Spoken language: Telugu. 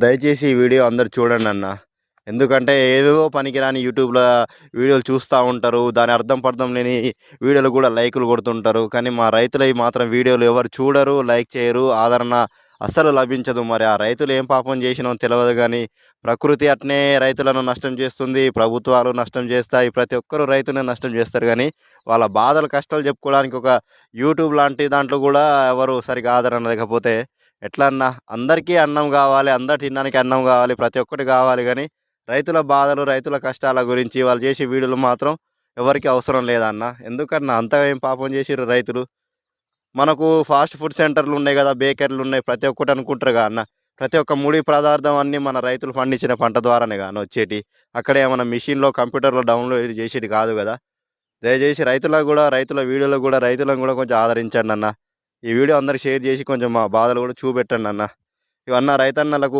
దయచేసి ఈ వీడియో అందరూ చూడండన్న. ఎందుకంటే ఏవేవో పనికిరాని యూట్యూబ్‌లో వీడియోలు చూస్తా ఉంటారు. దాని అర్థం పర్థం లేని వీడియోలు గూడా లైకులు కొడుతుంటారు. కానీ మా రైతులయి మాత్రం వీడియోలు ఎవరు చూడరు, లైక్ చేయరు, ఆదరణ అస్సలు లభించదు. మరి ఆ రైతులు ఏం పాపం చేసినో తెలవదు గానీ, ప్రకృతి అట్నే రైతులను నష్టం చేస్తుంది. ప్రభుత్వాలు నష్టం చేస్తాయి. ప్రతి ఒక్కరు రైతుని నష్టం చేస్తారు గానీ, వాళ్ళ బాధలు, కష్టాలు చెప్పుకోవడానికి ఒక యూట్యూబ్ లాంటి దాంట్లో గూడా ఎవరు సరిగ్గా ఆదరణ లేకపోతే ఎట్లా అన్నా? అందరికీ అన్నం గావాలి. అందరు తినడానికి అన్నం గావాలి. ప్రతి ఒక్కటి గావాలి గానీ, రైతుల బాధలు, రైతుల కష్టాల గురించి వాళ్ళు చేసే వీడియోలు మాత్రం ఎవరికీ అవసరం లేదన్న. ఎందుకన్నా అంతగా ఏం పాపం చేసిర్రు రైతులు? మనకు ఫాస్ట్ ఫుడ్ సెంటర్‌లున్నాయి గదా! బేకరీలున్నాయి. ప్రతి ఒక్కటి అనుకుంటారుగా అన్న. ప్రతి ఒక్క ముడి పదార్థం అన్నీ మన రైతులు పండించిన పంట ద్వారానేగా అన్న వచ్చేటియి. అక్కడ ఏమన్నా మిషన్‌లో, కంప్యూటర్‌లో డౌన్‌లోడ్ చేసేది కాదు గదా! దయచేసి రైతులకు గూడా, రైతుల వీడియోలకు గూడా రైతులను గూడా కొంచెం ఆదరించండన్న. ఈ వీడియో అందరికి షేర్ చేసి కొంచెం మా బాధలు గూడా చూపెట్టండన్న. ఇవన్న రైతన్నలకు